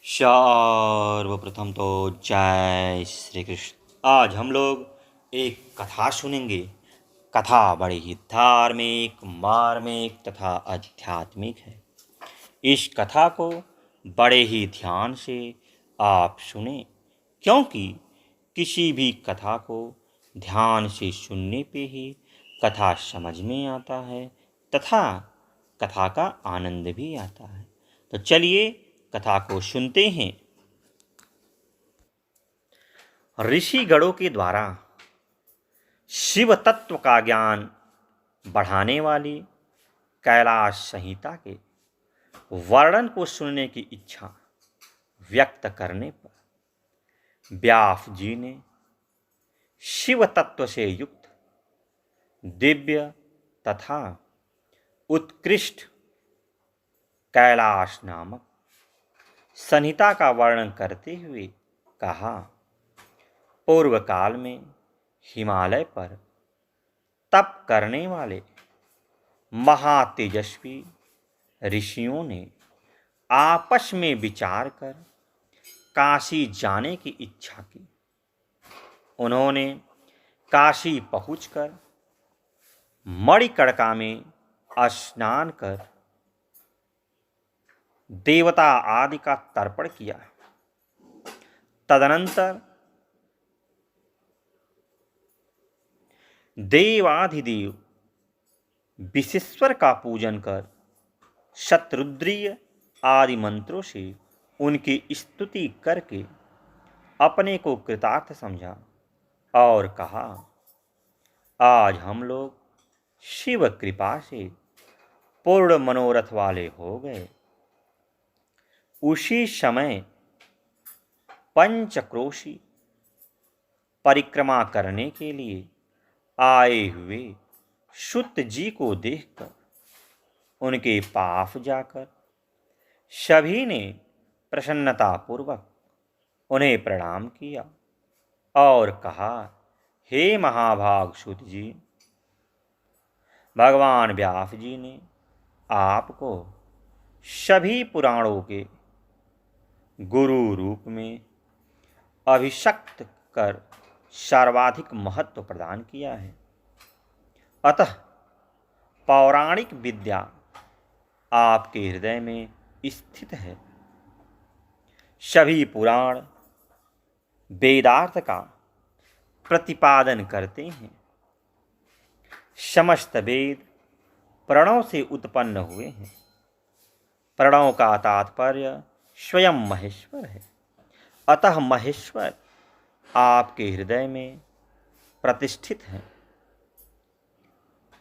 सर्वप्रथम तो जय श्री कृष्ण। आज हम लोग एक कथा सुनेंगे। कथा बड़ी ही धार्मिक, मार्मिक तथा आध्यात्मिक है। इस कथा को बड़े ही ध्यान से आप सुने, क्योंकि किसी भी कथा को ध्यान से सुनने पे ही कथा समझ में आता है तथा कथा का आनंद भी आता है। तो चलिए कथा को सुनते हैं। ऋषिगणों के द्वारा शिव तत्व का ज्ञान बढ़ाने वाली कैलाश संहिता के वर्णन को सुनने की इच्छा व्यक्त करने पर व्यास जी ने शिव तत्व से युक्त दिव्य तथा उत्कृष्ट कैलाश नामक संहिता का वर्णन करते हुए कहा, पूर्व काल में हिमालय पर तप करने वाले महातेजस्वी ऋषियों ने आपस में विचार कर काशी जाने की इच्छा की। उन्होंने काशी पहुंचकर मणिकर्णिका में स्नान कर देवता आदि का तर्पण किया। तदनंतर देवाधिदेव विश्वेश्वर का पूजन कर शतरुद्रीय आदि मंत्रों से उनकी स्तुति करके अपने को कृतार्थ समझा और कहा, आज हम लोग शिव कृपा से पूर्ण मनोरथ वाले हो गए। उसी समय पंचक्रोशी परिक्रमा करने के लिए आए हुए सूत जी को देखकर उनके पास जाकर सभी ने प्रसन्नतापूर्वक उन्हें प्रणाम किया और कहा, हे महाभाग सूत जी, भगवान व्यास जी ने आपको सभी पुराणों के गुरु रूप में अभिषक्त कर सर्वाधिक महत्व प्रदान किया है। अतः पौराणिक विद्या आपके हृदय में स्थित है। सभी पुराण वेदार्थ का प्रतिपादन करते हैं। समस्त वेद प्रणव से उत्पन्न हुए हैं। प्रणव का तात्पर्य स्वयं महेश्वर है। अतः महेश्वर आपके हृदय में प्रतिष्ठित है।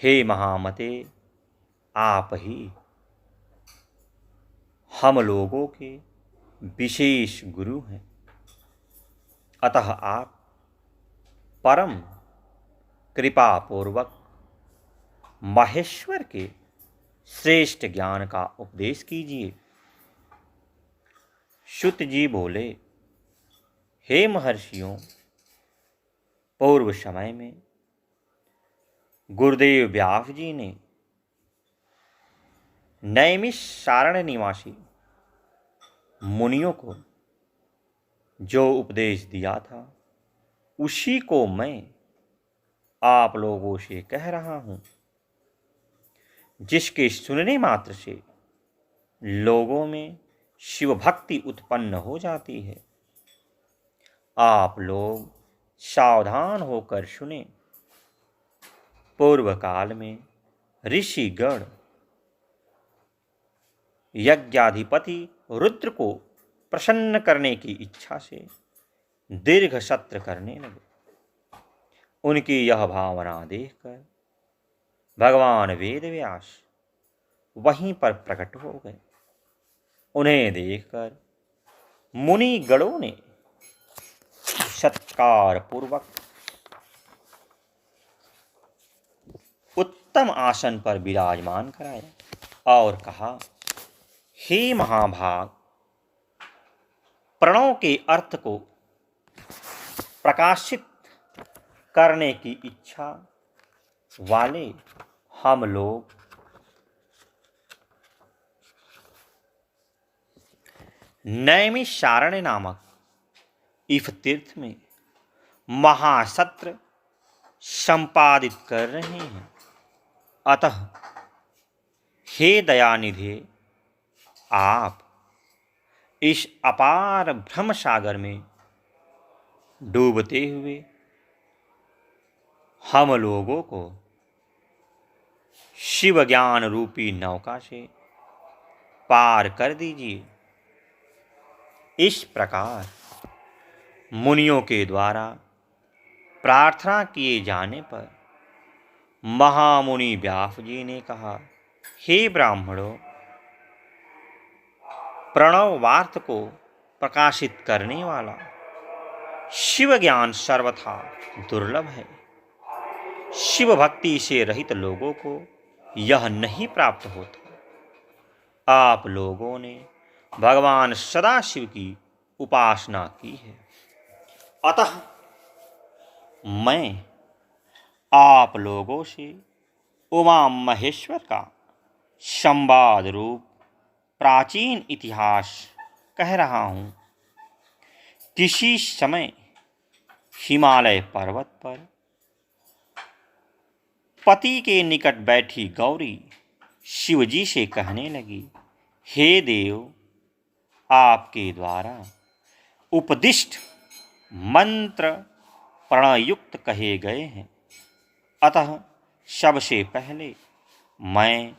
हे महामते, आप ही हम लोगों के विशेष गुरु हैं। अतः आप परम कृपापूर्वक महेश्वर के श्रेष्ठ ज्ञान का उपदेश कीजिए। सूत जी बोले, हे महर्षियों, पूर्व समय में गुरुदेव व्यास जी ने नैमिषारण्य निवासी मुनियों को जो उपदेश दिया था, उसी को मैं आप लोगों से कह रहा हूं, जिसके सुनने मात्र से लोगों में शिव भक्ति उत्पन्न हो जाती है। आप लोग सावधान होकर सुने। पूर्व काल में ऋषिगण यज्ञाधिपति रुद्र को प्रसन्न करने की इच्छा से दीर्घ सत्र करने लगे। उनकी यह भावना देखकर भगवान वेदव्यास वहीं पर प्रकट हो गए। उन्हें देखकर मुनि गणों ने सत्कार पूर्वक उत्तम आसन पर विराजमान कराया और कहा, हे महाभाग, प्रणव के अर्थ को प्रकाशित करने की इच्छा वाले हम लोग नैमिषारण्य नामक इफ तीर्थ में महासत्र संपादित कर रहे हैं। अतः हे दयानिधे, आप इस अपार भ्रम सागर में डूबते हुए हम लोगों को शिव ज्ञान रूपी नौका से पार कर दीजिए। इस प्रकार मुनियों के द्वारा प्रार्थना किए जाने पर महामुनि व्यास जी ने कहा, हे ब्राह्मणों, प्रणव वार्त को प्रकाशित करने वाला शिव ज्ञान सर्वथा दुर्लभ है। शिव भक्ति से रहित लोगों को यह नहीं प्राप्त होता। आप लोगों ने भगवान सदाशिव की उपासना की है, अतः मैं आप लोगों से उमा महेश्वर का संवाद रूप प्राचीन इतिहास कह रहा हूँ। किसी समय हिमालय पर्वत पर पति के निकट बैठी गौरी शिवजी से कहने लगी, हे देव, आपके द्वारा उपदिष्ट मंत्र प्रणयुक्त कहे गए हैं, अतः सबसे पहले मैं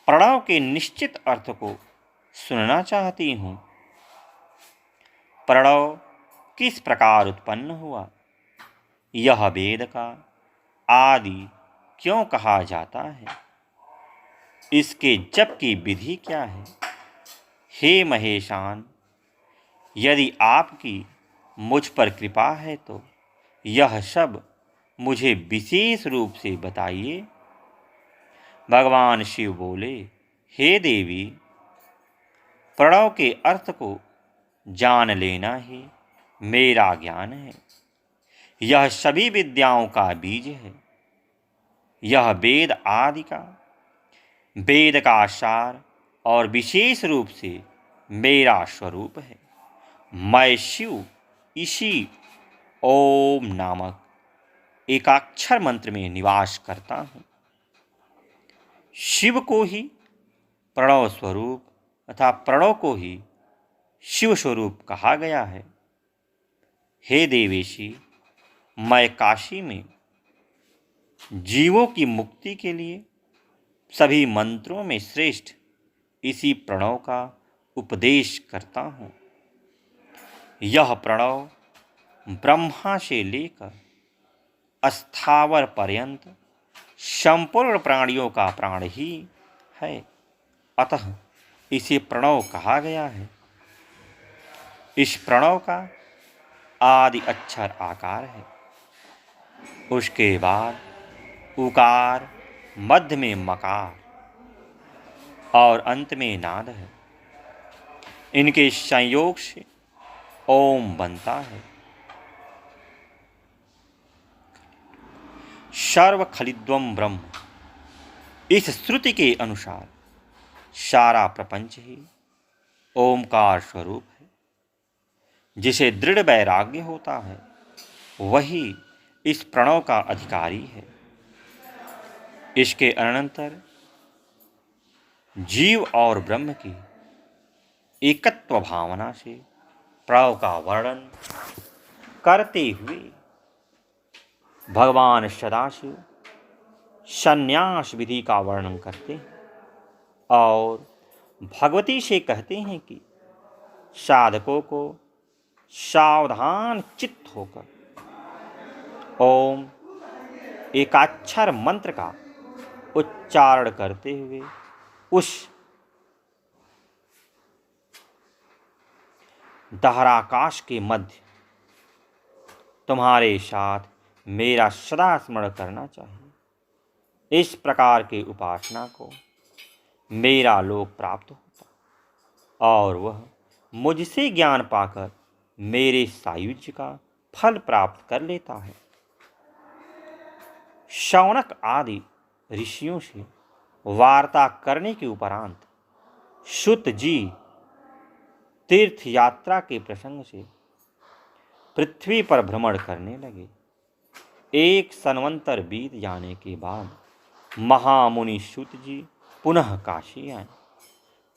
प्रणव के निश्चित अर्थ को सुनना चाहती हूँ। प्रणव किस प्रकार उत्पन्न हुआ, यह वेद का आदि क्यों कहा जाता है, इसके जप की विधि क्या है। हे महेशान, यदि आपकी मुझ पर कृपा है तो यह सब मुझे विशेष रूप से बताइए। भगवान शिव बोले, हे देवी, प्रणव के अर्थ को जान लेना ही मेरा ज्ञान है। यह सभी विद्याओं का बीज है। यह वेद आदि का, वेद का सार और विशेष रूप से मेरा स्वरूप है। मैं शिव इसी ओम नामक एकाक्षर मंत्र में निवास करता हूँ। शिव को ही प्रणव स्वरूप तथा प्रणव को ही शिव स्वरूप कहा गया है। हे देवेशी, मैं काशी में जीवों की मुक्ति के लिए सभी मंत्रों में श्रेष्ठ इसी प्रणव का उपदेश करता हूँ। यह प्रणव ब्रह्मा से लेकर अस्थावर पर्यंत संपूर्ण प्राणियों का प्राण ही है, अतः इसे प्रणव कहा गया है। इस प्रणव का आदि अक्षर आकार है, उसके बाद उकार, मध्य में मकार और अंत में नाद है। इनके संयोग से ओम बनता है। सर्वखलिद्वम ब्रह्म, इस श्रुति के अनुसार सारा प्रपंच ही ओमकार स्वरूप है। जिसे दृढ़ वैराग्य होता है वही इस प्रणव का अधिकारी है। इसके अनंतर जीव और ब्रह्म की एकत्व भावना से प्रणव का वर्णन करते हुए भगवान सदाशिव संन्यास विधि का वर्णन करते हैं और भगवती से कहते हैं कि साधकों को सावधान चित्त होकर ओम एकाक्षर मंत्र का उच्चारण करते हुए उस दहराकाश के मध्य तुम्हारे साथ मेरा सदा स्मरण करना चाहिए। इस प्रकार के उपासना को मेरा लोक प्राप्त होता और वह मुझसे ज्ञान पाकर मेरे सायुज्य का फल प्राप्त कर लेता है। शौनक आदि ऋषियों से वार्ता करने के उपरांत शुत जी तीर्थ यात्रा के प्रसंग से पृथ्वी पर भ्रमण करने लगे। एक संवत्सर बीत जाने के बाद महामुनि सूत जी पुनः काशी आए।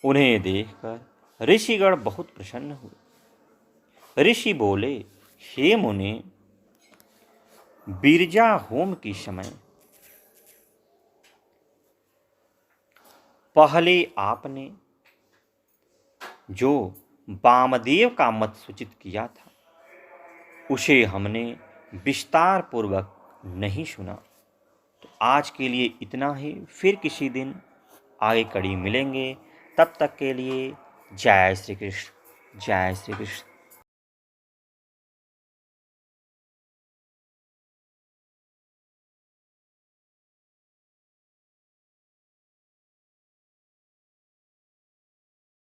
उन्हें देखकर ऋषिगण बहुत प्रसन्न हुए। ऋषि बोले, हे मुने, बिरजा होम के समय पहले आपने जो वामदेव का मत सूचित किया था उसे हमने विस्तार पूर्वक नहीं सुना। तो आज के लिए इतना ही, फिर किसी दिन आगे कड़ी मिलेंगे। तब तक के लिए जय श्री कृष्ण, जय श्री कृष्ण।